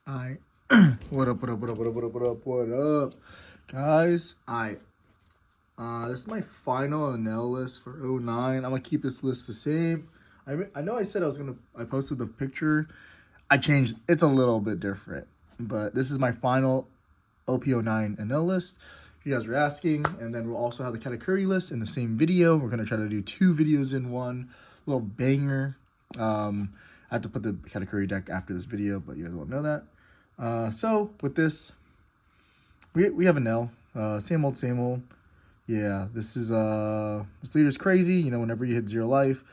I what up, what up, what up, what up, what up, what up, what up, guys? This is my final Enel list for '09. I'm gonna keep this list the same. I know I said I posted the picture. I changed. It's a little bit different, but this is my final OP-09 Enel list. You guys were asking, and then we'll also have the Katakuri list in the same video. We're gonna try to do 2 videos in one, little banger. I have to put the Katakuri deck after this video, but you guys won't know that. So with this, we have Enel. Same old, same old. Yeah, this leader's crazy. You know, whenever you hit 0 life,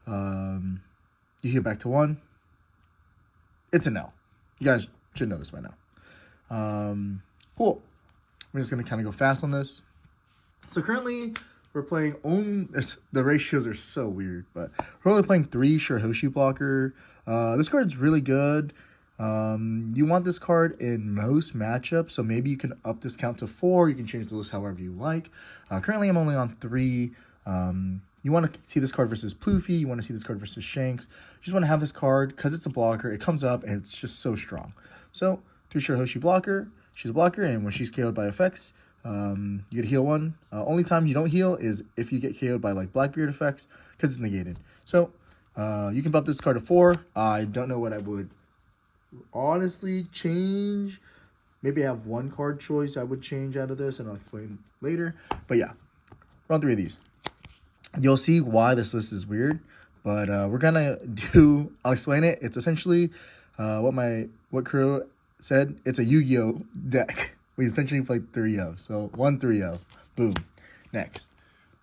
you get back to 1. It's Enel. You guys should know this by now. Cool. I'm just gonna kind of go fast on this. So currently, we're playing the ratios are so weird, but we're only playing 3 Shirahoshi blocker. This card's really good. You want this card in most matchups, so maybe you can up this count to 4. You can change the list however you like. Currently, I'm only on 3. You want to see this card versus Ploofy. You want to see this card versus Shanks. You just want to have this card because it's a blocker. It comes up, and it's just so strong. So, 3 Shirahoshi blocker. She's a blocker, and when she's KO'd by effects, you get heal 1. Only time you don't heal is if you get KO'd by like Blackbeard effects because it's negated. So, you can bump this card to 4. I don't know what I would honestly change. Maybe I have 1 card choice I would change out of this, and I'll explain later. But yeah, run 3 of these. You'll see why this list is weird, but we're gonna do. I'll explain it. It's essentially what Kuro said. It's a Yu-Gi-Oh deck. We essentially played 3 of. So 1 3 of. Boom. Next,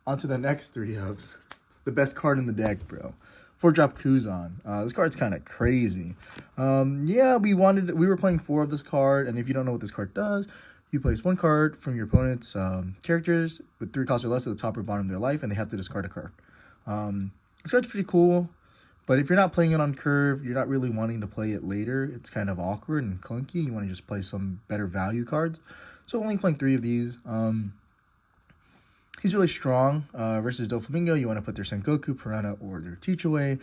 on to the next 3 ofs. The best card in the deck, bro. 4-drop Kuzan. This card's kind of crazy. Yeah, we were playing 4 of this card, and if you don't know what this card does, you place 1 card from your opponent's characters with 3 costs or less at the top or bottom of their life, and they have to discard a card. This card's pretty cool, but if you're not playing it on curve, you're not really wanting to play it later. It's kind of awkward and clunky. You want to just play some better value cards. So only playing 3 of these. He's really strong. Versus Doflamingo, you want to put their Sengoku, Piranha, or their Teach away.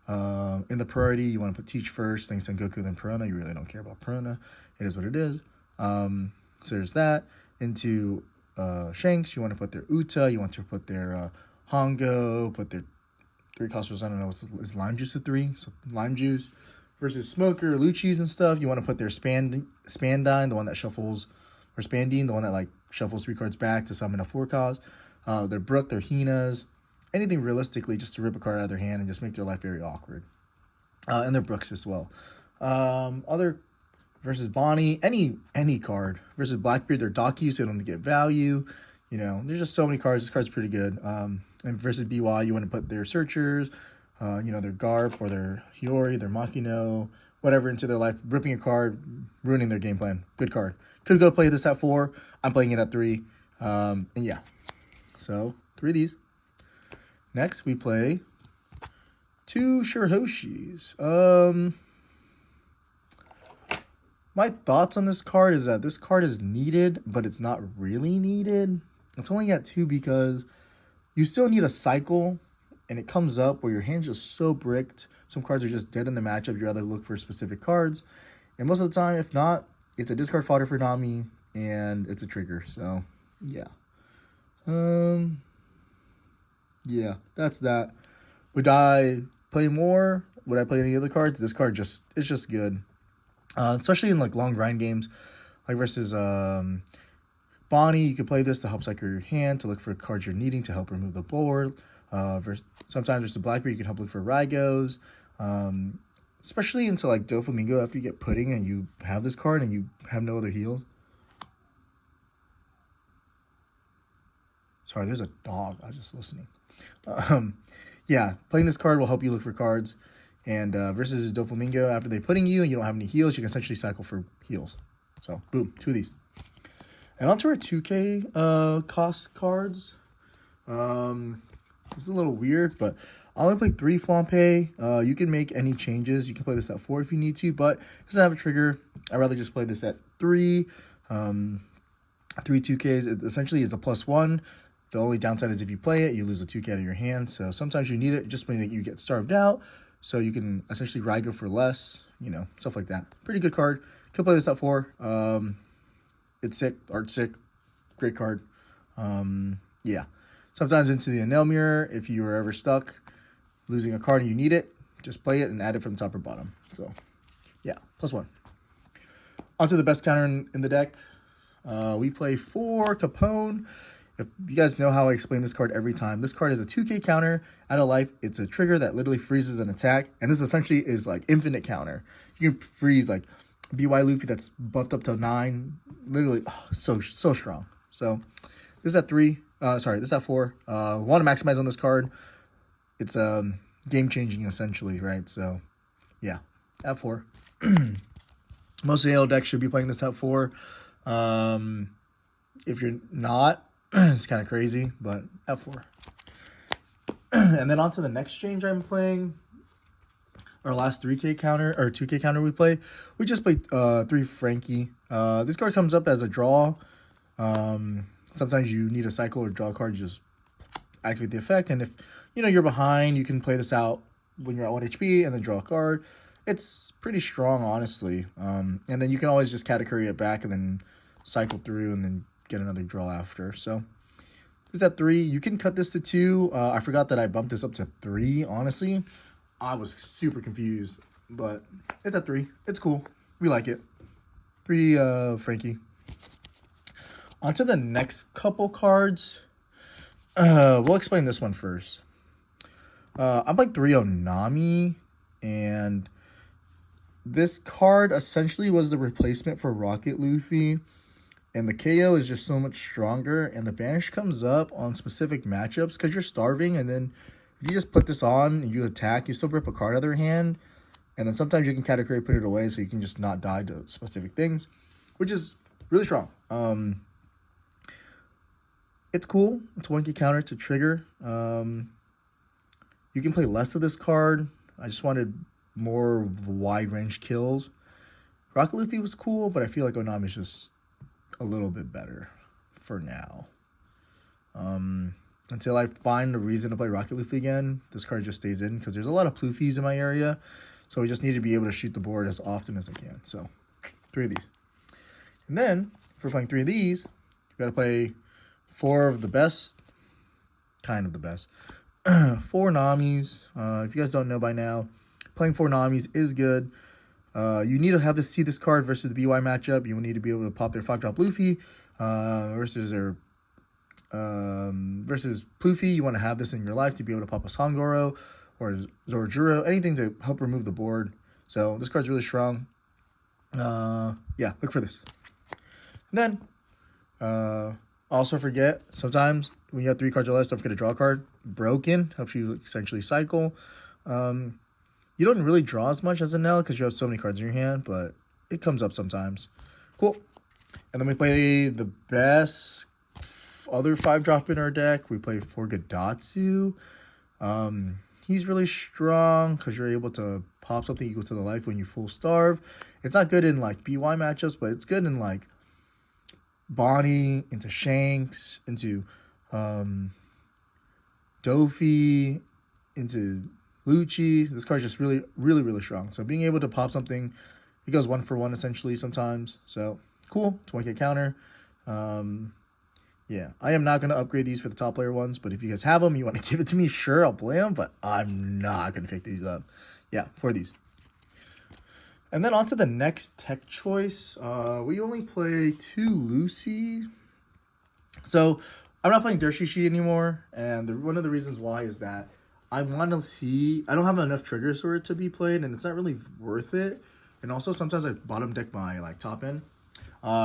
In the priority, you want to put Teach first, then Sengoku, then Piranha. You really don't care about Piranha. It is what it is. So there's that. Into Shanks, you want to put their Uta. You want to put their Hongo, put their 3 costs. I don't know, is Lime Juice a 3? So Lime Juice. Versus Smoker, Lucci's and stuff, you want to put their Spandine, the one that shuffles, or Spandine, the one that like shuffles 3 cards back to summon a 4 cost. Their Brook, their Hinas, anything realistically just to rip a card out of their hand and just make their life very awkward. And their Brooks as well. Other versus Bonnie, any card. Versus Blackbeard, their Daki, so they don't get value. You know, there's just so many cards. This card's pretty good. And versus BY, you want to put their Searchers, you know, their Garp or their Hiyori, their Makino, whatever into their life, ripping a card, ruining their game plan. Good card. Could go play this at 4. I'm playing it at 3. And yeah. So, 3 of these. Next, we play 2 Shirahoshis. My thoughts on this card is that this card is needed, but it's not really needed. It's only at 2 because you still need a cycle, and it comes up where your hand's just so bricked. Some cards are just dead in the matchup. You rather look for specific cards. And most of the time, if not, it's a discard fodder for Nami, and it's a trigger. So, yeah. Yeah, that's that. Would I play more? Would I play any other cards? This card it's just good. Especially in like long grind games, like versus Bonnie, you can play this to help cycle your hand, to look for cards you're needing to help remove the board. Sometimes there's the Blackbeard, you can help look for Rygos. Especially into like Doflamingo after you get pudding and you have this card and you have no other heals. Sorry, there's a dog. I was just listening. Yeah, playing this card will help you look for cards. And versus Doflamingo, after they pudding you and you don't have any heals, you can essentially cycle for heals. So, boom, 2 of these. And onto our 2K cost cards. This is a little weird, but I only play 3 Flampe. You can make any changes. You can play this at 4 if you need to, but it doesn't have a trigger. I'd rather just play this at 3. 3 2Ks. It essentially is a +1. The only downside is if you play it, you lose a 2K out of your hand. So sometimes you need it just when you get starved out. So you can essentially Rygo for less, you know, stuff like that. Pretty good card. Could play this at 4. It's sick. Art's sick. Great card. Yeah. Sometimes into the Enel mirror, if you were ever stuck losing a card and you need it, just play it and add it from top or bottom. So, yeah, +1. On to the best counter in the deck. We play 4 Capone. If you guys know how I explain this card every time, this card is a 2k counter out of life. It's a trigger that literally freezes an attack, and this essentially is like infinite counter. You can freeze like BY Luffy that's buffed up to 9. Literally, so strong. So this is at 3. This is at 4. Want to maximize on this card. It's game changing essentially, right? So yeah, at 4. Most AL decks should be playing this at 4. If you're not, it's kind of crazy, but at 4. And then on to the next change I'm playing. Our last 3k counter, or 2k counter we play. We just played 3 Frankie. This card comes up as a draw. Sometimes you need a cycle or draw a card, you just activate the effect. And if you're behind, you can play this out when you're at 1 HP and then draw a card. It's pretty strong, honestly. And then you can always just Katakuri it back and then cycle through and then get another draw after. So this is at 3. You can cut this to 2. I forgot that I bumped this up to 3, honestly. I was super confused, but it's at 3. It's cool. We like it. 3 Frankie. On to the next couple cards. We'll explain this one first. I'm playing 3 Onami, and this card essentially was the replacement for Rocket Luffy, and the KO is just so much stronger, and the banish comes up on specific matchups because you're starving, and then if you just put this on and you attack, you still rip a card out of their hand, and then sometimes you can Katakuri put it away so you can just not die to specific things, which is really strong. It's cool. It's 1k counter to trigger. You can play less of this card. I just wanted more wide range kills. Rocket Luffy was cool, but I feel like Onami is just a little bit better for now. Until I find a reason to play Rocket Luffy again, this card just stays in because there's a lot of Pluffies in my area. So we just need to be able to shoot the board as often as I can. So 3 of these. And then, if we're playing 3 of these, you got to play 4 of the best. Kind of the best. 4 Namis. If you guys don't know by now, playing 4 Namis is good. You need to have to see this card versus the BY matchup. You will need to be able to pop their 5-drop Luffy versus Pluffy. You want to have this in your life to be able to pop a Sangoro or Zorajuro, anything to help remove the board. So this card's really strong. Yeah, look for this. And then, also forget, sometimes when you have 3 cards or less, don't forget to draw a card. Broken helps you essentially cycle. You don't really draw as much as Enel because you have so many cards in your hand, but it comes up sometimes. Cool. And then we play the best other 5-drop in our deck. We play Forgadatsu. He's really strong because you're able to pop something equal to the life when you full starve. It's not good in like BY matchups, but it's good in like Bonnie, into Shanks, into Dofi, into Lucci. This card's just really, really, really strong. So being able to pop something, it goes 1 for 1 essentially sometimes. So cool, 20k counter. Yeah, I am not going to upgrade these for the top player ones, but if you guys have them, you want to give it to me, sure, I'll play them, but I'm not going to pick these up. Yeah, 4 of these. And then on to the next tech choice. We only play 2 Lucy. So I'm not playing Dershishi anymore, and one of the reasons why is that I want to see, I don't have enough triggers for it to be played, and it's not really worth it. And also sometimes I bottom deck my like top end.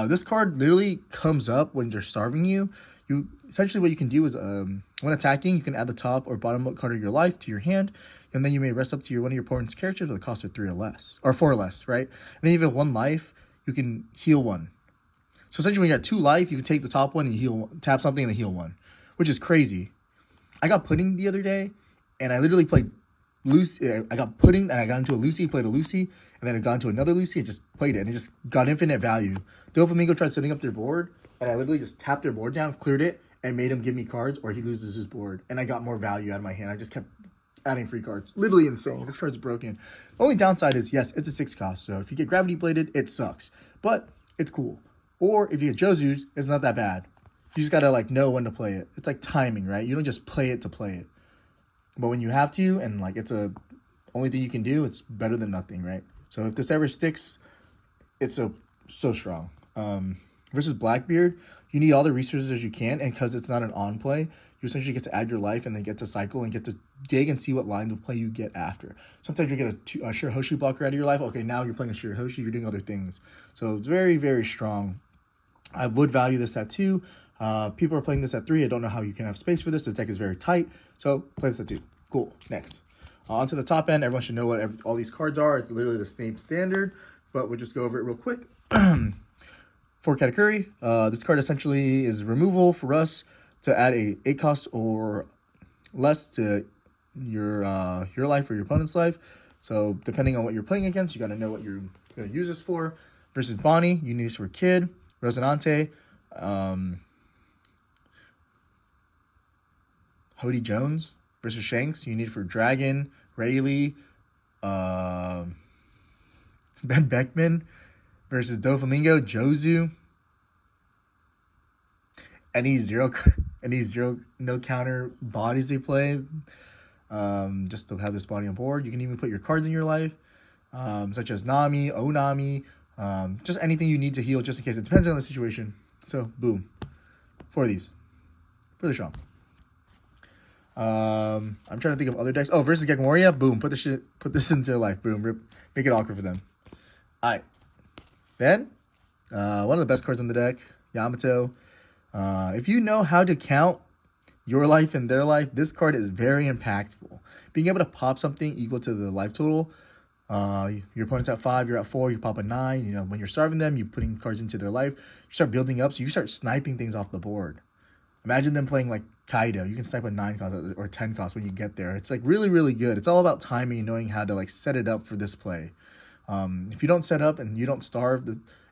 This card literally comes up when they're starving you. Essentially what you can do is when attacking, you can add the top or bottom card of your life to your hand, and then you may rest up to one of your opponent's characters with a cost of 3 or less, or 4 or less, right? And then if you have 1 life, you can heal 1. So essentially when you got 2 life, you can take the top one and heal, tap something and then heal 1, which is crazy. I got Pudding the other day, and I literally played Lucy. I got Pudding, and I got into a Lucy, played a Lucy, and then I got into another Lucy and just played it, and it just got infinite value. Doflamingo tried setting up their board, and I literally just tapped their board down, cleared it, and made him give me cards, or he loses his board, and I got more value out of my hand. I just kept adding free cards. Literally insane. This card's broken. The only downside is, yes, it's a 6 cost. So if you get Gravity Bladed, it sucks. But it's cool. Or if you get Jozu's, it's not that bad. You just gotta like know when to play it. It's like timing, right? You don't just play it to play it. But when you have to, and like it's a only thing you can do, it's better than nothing, right? So if this ever sticks, it's so strong. Versus Blackbeard, you need all the resources you can, and because it's not an on play, you essentially get to add your life and then get to cycle and get to dig and see what lines of play you get after. Sometimes you get a Shirahoshi blocker out of your life. Okay, now you're playing a Shirahoshi, you're doing other things. So it's very, very strong. I would value this at 2. People are playing this at 3. I don't know how you can have space for this. This deck is very tight. So play this at 2. Cool. Next. Onto the top end. Everyone should know what all these cards are. It's literally the same standard, but we'll just go over it real quick. For Katakuri, this card essentially is removal for us to add a 8 cost or less to your life or your opponent's life. So depending on what you're playing against, you got to know what you're going to use this for. Versus Bonnie, you need this for Kid. Rosinante, Hody Jones. Versus Shanks, you need for Dragon, Rayleigh, Ben Beckman. Versus Doflamingo, Jozu. Any zero no counter bodies they play, just to have this body on board. You can even put your cards in your life, such as Nami, Onami, just anything you need to heal, just in case. It depends on the situation. So boom, 4 of these, really strong. I'm trying to think of other decks. Oh, versus Gekon Warrior, boom, put this into their life, boom, rip, make it awkward for them. All right. Then, one of the best cards on the deck, Yamato. If you know how to count your life and their life, this card is very impactful. Being able to pop something equal to the life total. Your opponent's at 5, you're at 4, you pop a 9. You know, when you're starving them, you're putting cards into their life. You start building up, so you start sniping things off the board. Imagine them playing like Kaido. You can snipe a 9 cost or 10 cost when you get there. It's like really, really good. It's all about timing and knowing how to like set it up for this play. If you don't set up and you don't starve,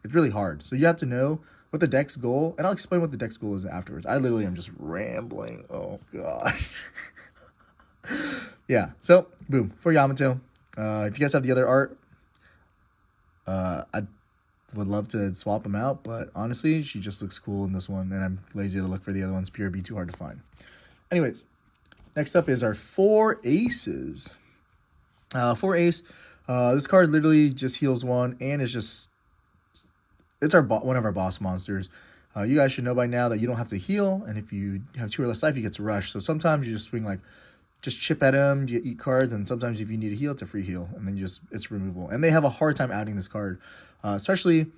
it's really hard. So you have to know what the deck's goal, and I'll explain what the deck's goal is afterwards. I literally am just rambling. Oh, gosh. Yeah, so, boom, for Yamato. If you guys have the other art, I would love to swap them out, but honestly, she just looks cool in this one, and I'm lazy to look for the other ones. PRB too hard to find. Anyways, next up is our 4 aces. 4 ace. This card literally just heals 1, and it's one of our boss monsters. You guys should know by now that you don't have to heal, and if you have 2 or less life, you get to rush. So sometimes you just swing like, just chip at him, you eat cards, and sometimes if you need a heal, it's a free heal, and then it's removal. And they have a hard time outing this card, especially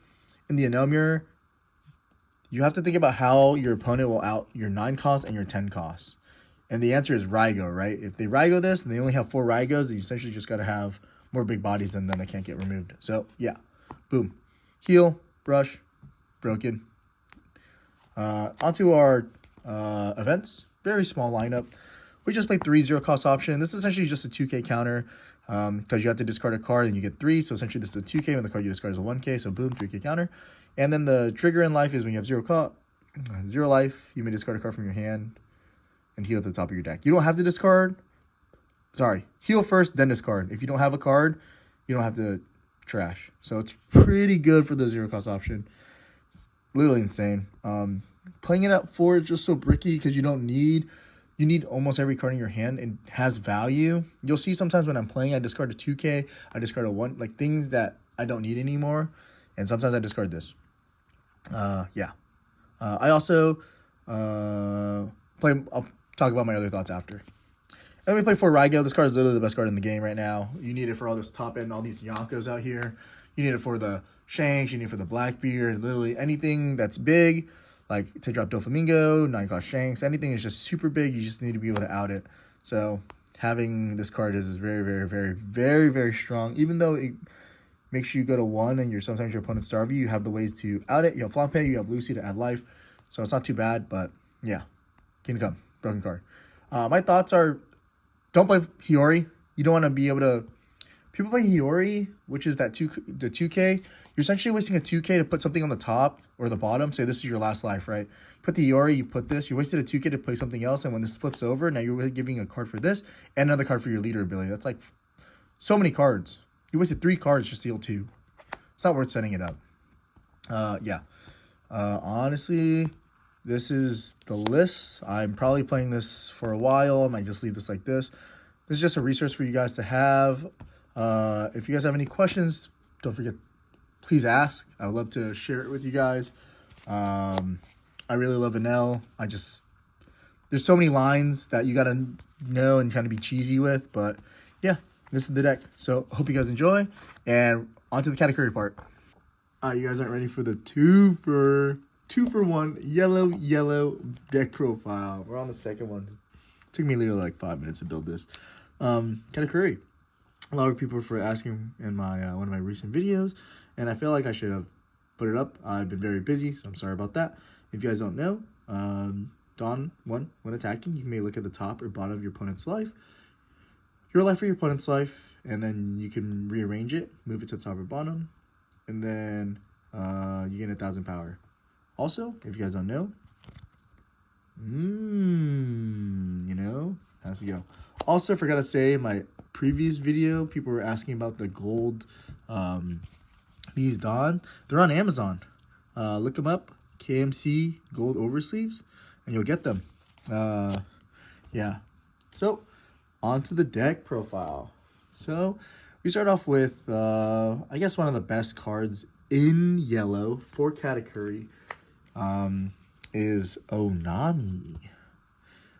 in the Enel mirror. You have to think about how your opponent will out your 9 cost and your 10 cost. And the answer is Raigo, right? If they Raigo this and they only have 4 Raigos, you essentially just got to have more big bodies than they can't get removed. So, yeah. Boom. Heal, brush, broken. Onto our events. Very small lineup. We just play 3 0 cost option. This is essentially just a 2K counter because you have to discard a card and you get 3. So essentially this is a 2K when the card you discard is a 1K. So boom, 3K counter. And then the trigger in life is when you have 0 life, you may discard a card from your hand and heal at the top of your deck. You don't have to discard. Sorry, heal first, then discard. If you don't have a card, you don't have to trash. So it's pretty good for the 0 cost option. It's literally insane. Playing it at 4 is just so bricky because you need almost every card in your hand. It has value. You'll see sometimes when I'm playing, I discard a 2K, I discard a 1, like things that I don't need anymore. And sometimes I discard this. Yeah. I also I'll talk about my other thoughts after. And we play for Raigo. This card is literally the best card in the game right now. You need it for all this top end, all these Yonkos out here. You need it for the Shanks. You need it for the Blackbeard. Literally anything that's big, like to drop Doflamingo, 9 cost Shanks. Anything is just super big. You just need to be able to out it. So having this card is very, very, very, very, very strong. Even though it makes you go to 1 and sometimes your opponent starve you, you have the ways to out it. You have Flampe, you have Lucy to add life. So it's not too bad, but yeah. Kingdom Come, broken card. My thoughts are, don't play Hiyori. You don't want to be able to... People play Hiyori, which is the 2K. you're essentially wasting a 2k to put something on the top or the bottom. Say this is your last life, right? Put the Iori, you put this. You wasted a 2k to play something else, and when this flips over, now you're giving a card for this and another card for your leader ability. That's like so many cards. You wasted 3 cards just to heal 2. It's not worth setting it up. Yeah. Honestly, this is the list. I'm probably playing this for a while. I might just leave this like this. This is just a resource for you guys to have. If you guys have any questions, don't forget, please ask. I would love to share it with you guys. I really love Enel. There's so many lines that you gotta know and kind of be cheesy with, but yeah, this is the deck. So hope you guys enjoy, and on to the Katakuri part. You guys aren't ready for the 2-for-1 yellow deck profile. We're on the second one. It took me literally like 5 minutes to build this. Katakuri. A lot of people were asking in my one of my recent videos, and I feel like I should have put it up. I've been very busy, so I'm sorry about that. If you guys don't know, Dawn 1, when attacking, you may look at the top or bottom of your opponent's life. Your life or your opponent's life, and then you can rearrange it, move it to the top or bottom, and then you gain 1,000 power. Also, if you guys don't know, you know, how's it go? Also, forgot to say, in my previous video, people were asking about the gold, these Dawn. They're on Amazon. Look them up, KMC gold oversleeves, and you'll get them. Yeah. So, on to the deck profile. So, we start off with, I guess one of the best cards in yellow for Katakuri is Onami.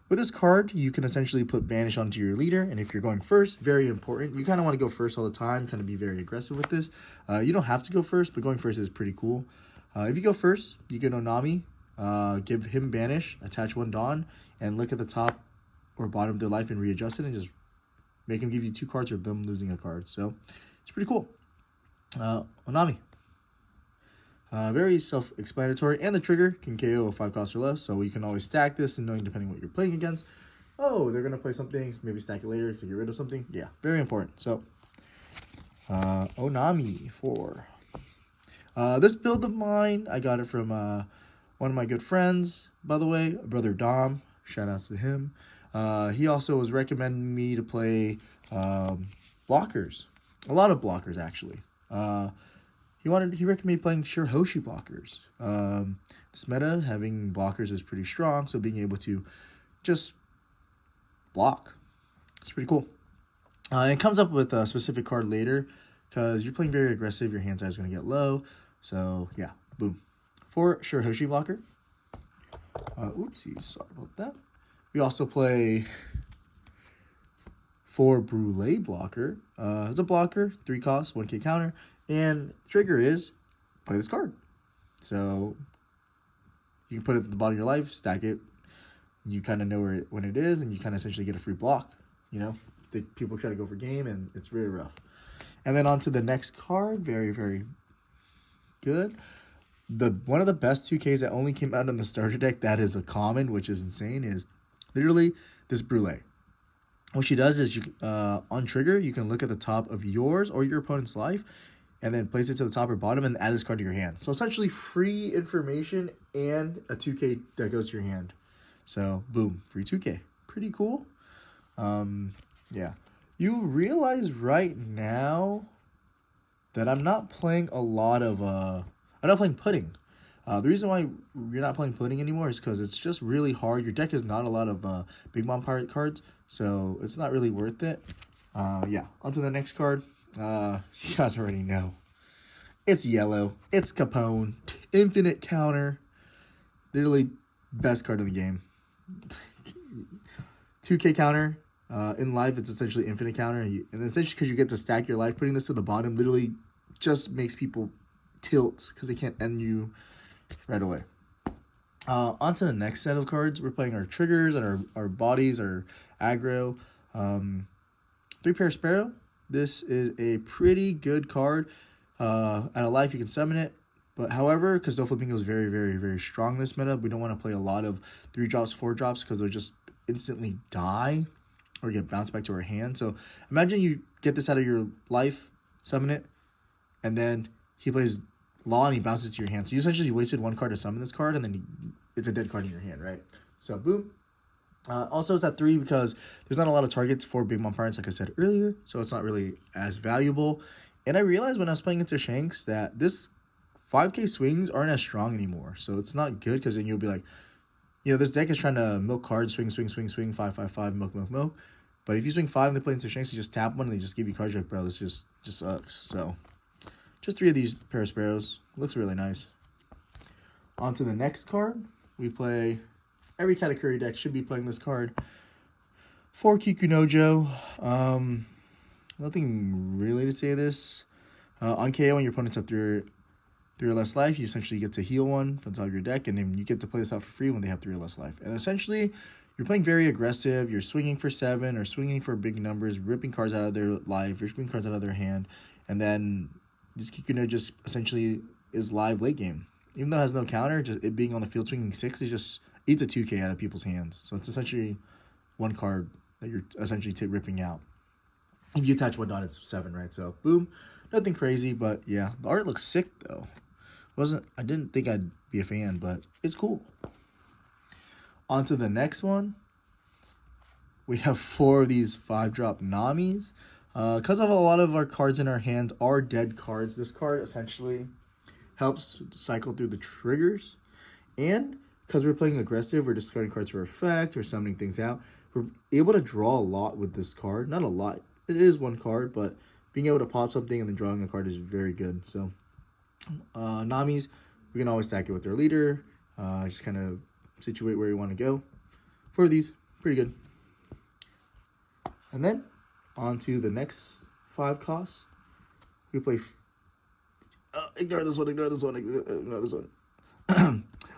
With this card, you can essentially put Banish onto your leader, and if you're going first, very important. You kind of want to go first all the time, kind of be very aggressive with this. You don't have to go first, but going first is pretty cool. If you go first, you get Onami, give him Banish, attach 1 Dawn, and look at the top or bottom of their life and readjust it, and just make him give you 2 cards or them losing a card. So, it's pretty cool. Onami. Very self-explanatory, and the trigger can KO a 5 cost or less, so you can always stack this and knowing depending what you're playing against. Oh, they're going to play something, maybe stack it later to get rid of something. Yeah, very important. So, Onami 4. This build of mine, I got it from one of my good friends, by the way, brother Dom. Shout outs to him. He also was recommending me to play blockers. A lot of blockers, actually. He recommended me playing Shirahoshi blockers. This meta, having blockers is pretty strong, so being able to just block, it's pretty cool. It comes up with a specific card later, because you're playing very aggressive, your hand size is going to get low. So, yeah, boom. For Shirahoshi blocker. Oopsies, sorry about that. We also play for Brulee blocker. It's a blocker, 3 costs, 1k counter. And trigger is play this card. So you can put it at the bottom of your life, stack it. You kind of know when it is, and you kind of essentially get a free block. You know, people try to go for game, and it's very rough. And then on to the next card. Very, very good. One of the best 2Ks that only came out on the starter deck that is a common, which is insane, is literally this Brulee. What she does is, on trigger, you can look at the top of yours or your opponent's life, and then place it to the top or bottom and add this card to your hand. So essentially free information and a 2K that goes to your hand. So boom, free 2K. Pretty cool. Yeah. You realize right now that I'm not playing a lot of, I'm not playing pudding. The reason why you're not playing pudding anymore is because it's just really hard. Your deck is not a lot of Big Mom Pirate cards, so it's not really worth it. Yeah, on to the next card. You guys already know. It's yellow. It's Capone. Infinite counter. Literally best card in the game. 2k counter. In life, it's essentially infinite counter. And essentially because you get to stack your life, putting this to the bottom literally just makes people tilt because they can't end you right away. On to the next set of cards. We're playing our triggers and our bodies, our aggro. 3-pair Sparrow. This is a pretty good card. At a life, you can summon it. But however, because Doflamingo is very, very, very strong this meta, we don't want to play a lot of 3-drops, 4-drops, because they'll just instantly die or get bounced back to our hand. So imagine you get this out of your life, summon it, and then he plays Law and he bounces to your hand. So you essentially wasted one card to summon this card, and then it's a dead card in your hand, right? So boom. Also, it's at 3 because there's not a lot of targets for big mom parents, like I said earlier, so it's not really as valuable. And I realized when I was playing into Shanks that this 5k swings aren't as strong anymore, so it's not good because then you'll be like, you know, this deck is trying to milk cards, swing, 5, milk. But if you swing 5 and they play into Shanks, you just tap one and they just give you cards. You're like, bro, this just sucks. So just 3 of these pair of sparrows. Looks really nice. On to the next card. We play... Every Katakuri deck should be playing this card. 4 kikunojo. Nothing really to say this. On KO, when your opponent's at 3 or less life, you essentially get to heal one from the top of your deck, and then you get to play this out for free when they have 3 or less life. And essentially, you're playing very aggressive. You're swinging for 7 or swinging for big numbers, ripping cards out of their life, ripping cards out of their hand, and then this kikuno just essentially is live late game. Even though it has no counter, just it being on the field swinging 6 is just eats a 2k out of people's hands. So it's essentially one card that you're essentially ripping out. If you attach one dot, it's 7, right? So boom, nothing crazy, but yeah, the art looks sick though. I didn't think I'd be a fan, but it's cool. On to the next one. We have 4 of these 5-drop Namis. Because of a lot of our cards in our hand are dead cards, this card essentially helps cycle through the triggers. And because we're playing aggressive, we're discarding cards for effect or summoning things out, we're able to draw a lot with this card. Not a lot. It is one card, but being able to pop something and then drawing a card is very good. So, Namis, we can always stack it with our leader. Just kind of situate where you want to go. 4 of these, pretty good. And then, on to the next 5 costs. We play... ignore this one.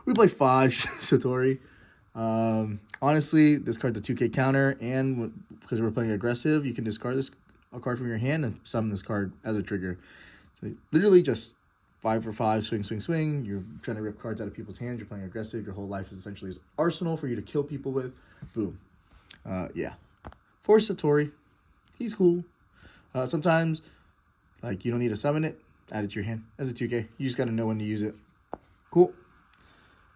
We play 5 Satori. Honestly, this card's a 2k counter, and because we're playing aggressive, you can discard a card from your hand and summon this card as a trigger. So literally just 5 for 5, swing. You're trying to rip cards out of people's hands. You're playing aggressive. Your whole life is essentially an arsenal for you to kill people with. Boom. Yeah. 4 Satori. He's cool. Sometimes, like, you don't need to summon it. Add it to your hand as a 2k. You just got to know when to use it. Cool.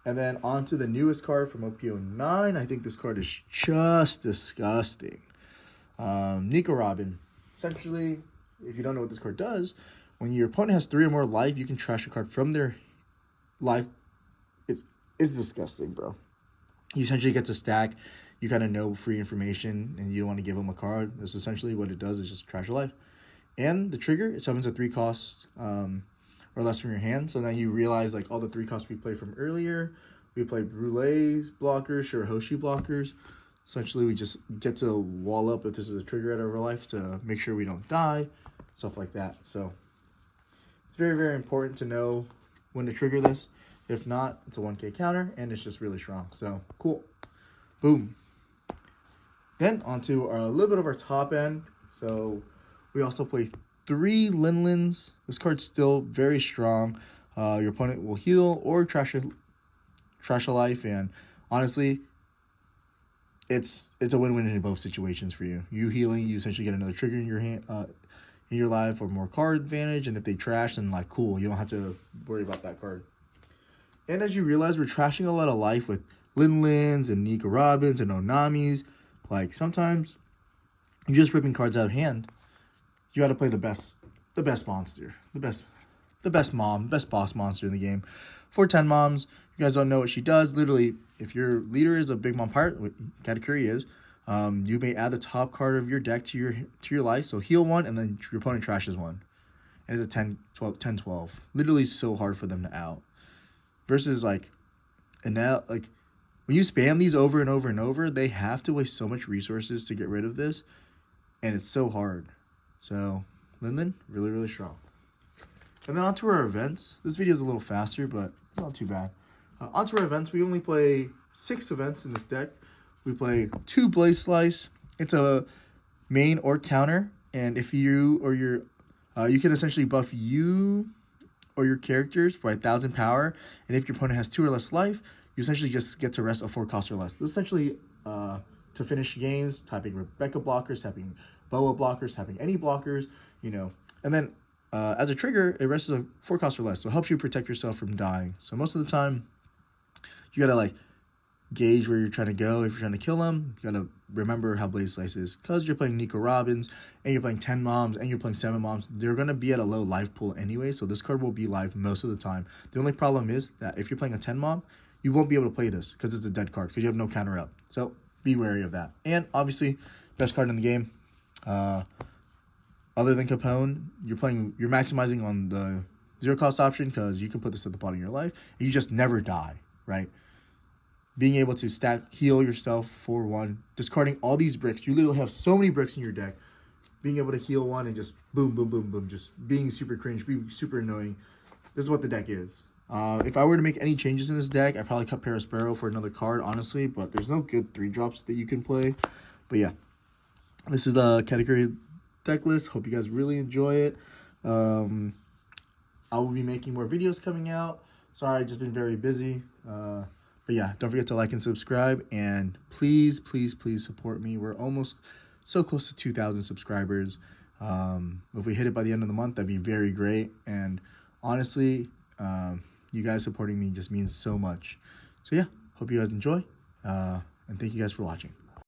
And then on to the newest card from OP-09. I think this card is just disgusting. Nico Robin. Essentially, if you don't know what this card does, when your opponent has 3 or more life, you can trash a card from their life. It's disgusting, bro. You essentially get to stack. You kind of know free information, and you don't want to give them a card. That's essentially what it does, is just trash your life. And the trigger, it summons a 3 cost or less from your hand. So then you realize, like, all the 3 costs we played from earlier. We played Brulees blockers, Shirahoshi blockers. Essentially, we just get to wall up if this is a trigger out of our life to make sure we don't die, stuff like that. So it's very, very important to know when to trigger this. If not, it's a 1k counter, and it's just really strong. So, cool. Boom. Then, onto a little bit of our top end. So, we also play 3 Linlins. This card's still very strong. Your opponent will heal or trash a life, and honestly, it's a win-win in both situations for you. You healing, you essentially get another trigger in your hand, in your life, or more card advantage. And if they trash, then like cool, you don't have to worry about that card. And as you realize, we're trashing a lot of life with Linlins and Nico Robins and Onamis. Like sometimes you're just ripping cards out of hand. You got to play the best monster, the best boss monster in the game. 410 moms. You guys don't know what she does. Literally, if your leader is a big mom pirate, what Katakuri is, you may add the top card of your deck to your life. So heal 1, and then your opponent trashes 1. And it's a 10-12. Literally so hard for them to out. Versus like Enel, like when you spam these over and over and over, they have to waste so much resources to get rid of this. And it's so hard. So Linlin, really, really strong. And then onto our events. This video is a little faster, but it's not too bad. Onto our events, we only play 6 events in this deck. We play 2 Blaze Slice. It's a main or counter, and if you or your you can essentially buff you or your characters for 1,000 power, and if your opponent has 2 or less life, you essentially just get to rest a 4 cost or less. This is essentially to finish games, typing Rebecca blockers, typing Boa blockers, typing any blockers, you know. And then as a trigger, it rests a 4 cost or less, so it helps you protect yourself from dying. So most of the time, you gotta like gauge where you're trying to go. If you're trying to kill them, you gotta remember how Blaze Slice is. Because you're playing Nico Robbins, and you're playing 10 moms, and you're playing 7 moms, they're gonna be at a low life pool anyway, so this card will be live most of the time. The only problem is that if you're playing a 10 mom, you won't be able to play this because it's a dead card, because you have no counter up. So be wary of that. And obviously, best card in the game. Other than Capone, you're maximizing on the 0 cost option, because you can put this at the bottom of your life, and you just never die, right? Being able to heal yourself for 1, discarding all these bricks. You literally have so many bricks in your deck. Being able to heal 1 and just boom, boom, boom, boom, just being super cringe, being super annoying. This is what the deck is. If I were to make any changes in this deck, I'd probably cut Parasparrow for another card, honestly, but there's no good 3-drops that you can play. But yeah, this is the Katakuri deck list. Hope you guys really enjoy it. I will be making more videos coming out. Sorry, I've just been very busy. But yeah, don't forget to like and subscribe, and please, please, please support me. We're almost so close to 2,000 subscribers. If we hit it by the end of the month, that'd be very great. And honestly, you guys supporting me just means so much. So yeah, hope you guys enjoy, and thank you guys for watching.